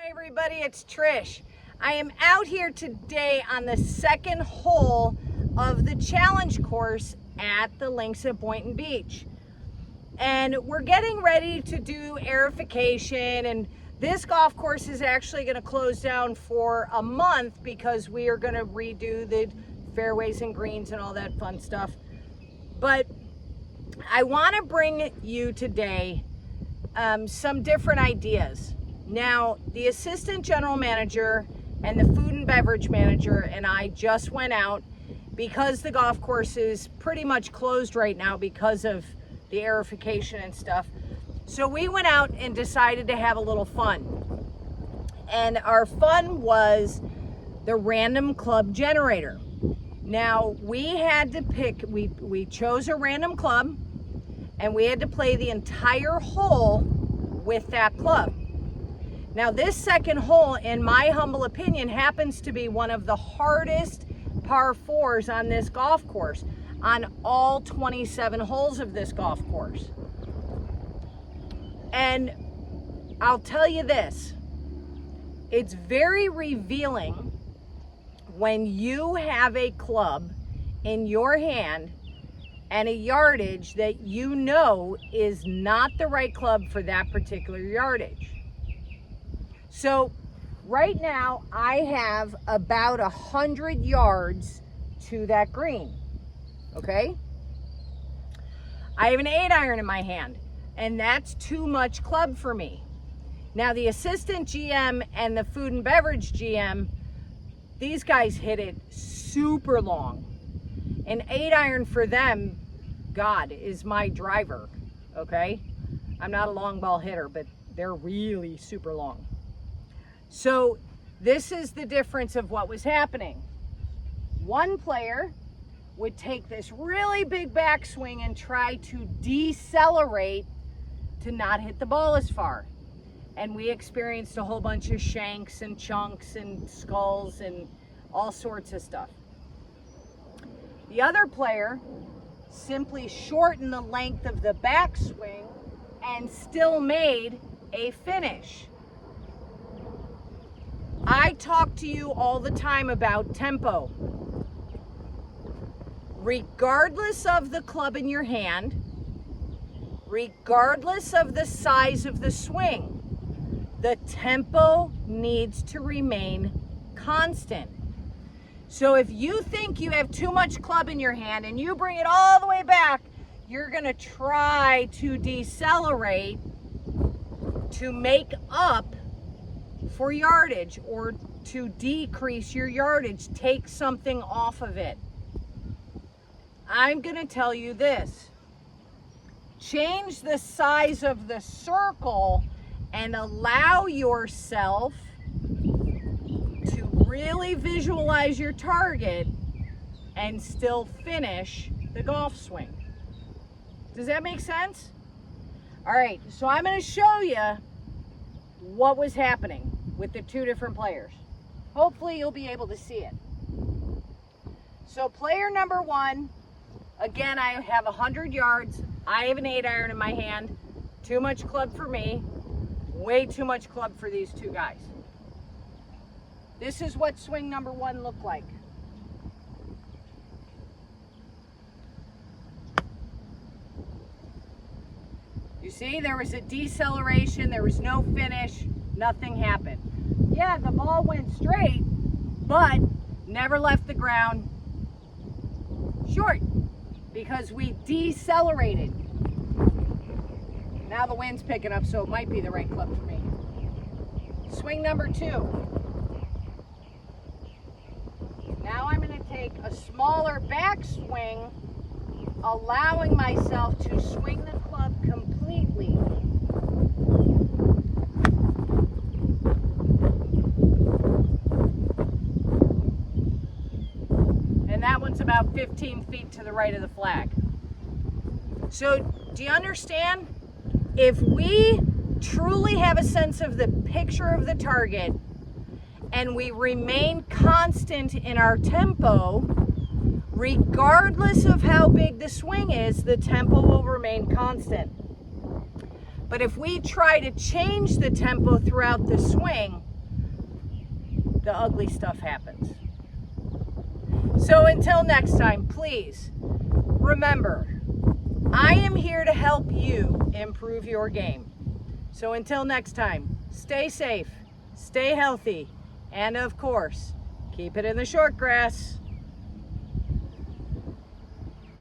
Hi everybody, it's Trish. I am out here today on the second hole of the challenge course at the links at Boynton Beach. And we're getting ready to do aerification, and this golf course is actually going to close down for a month because we are going to redo the fairways and greens and all that fun stuff. But I want to bring you today some different ideas. Now, the assistant general manager and the food and beverage manager and I just went out because the golf course is pretty much closed right now because of the aerification and stuff. So we went out and decided to have a little fun. And our fun was the random club generator. Now, we had to pick, we chose a random club and we had to play the entire hole with that club. Now, this second hole, in my humble opinion, happens to be one of the hardest par fours on this golf course, on all 27 holes of this golf course. And I'll tell you this, it's very revealing when you have a club in your hand and a yardage that you know is not the right club for that particular yardage. So right now I have about 100 yards to that green, okay? I have an 8-iron in my hand, and that's too much club for me. Now the assistant GM and the food and beverage GM, these guys hit it super long. An 8-iron for them, God, is my driver, okay? I'm not a long ball hitter, but they're really super long. So this is the difference of what was happening. One player would take this really big backswing and try to decelerate to not hit the ball as far. And we experienced a whole bunch of shanks and chunks and skulls and all sorts of stuff. The other player simply shortened the length of the backswing and still made a finish. I talk to you all the time about tempo. Regardless of the club in your hand, regardless of the size of the swing, the tempo needs to remain constant. So if you think you have too much club in your hand and you bring it all the way back, you're going to try to decelerate to make up for yardage or to decrease your yardage. Take something off of it. I'm going to tell you this. Change the size of the circle and allow yourself to really visualize your target and still finish the golf swing. Does that make sense? All right, so I'm going to show you what was happening with the two different players. Hopefully you'll be able to see it. So player number one, again, I have 100 yards. I have an 8-iron in my hand. Too much club for me. Way too much club for these two guys. This is what swing number one looked like. You see, there was a deceleration, there was no finish, nothing happened. Yeah, the ball went straight, but never left the ground short because we decelerated. Now the wind's picking up, so it might be the right club for me. Swing number two. Now I'm going to take a smaller backswing, allowing myself to swing the club completely. And that one's about 15 feet to the right of the flag. So do you understand? If we truly have a sense of the picture of the target and we remain constant in our tempo, regardless of how big the swing is, the tempo will remain constant. But if we try to change the tempo throughout the swing, the ugly stuff happens. So until next time, please remember, I am here to help you improve your game. So until next time, stay safe, stay healthy, and of course, keep it in the short grass.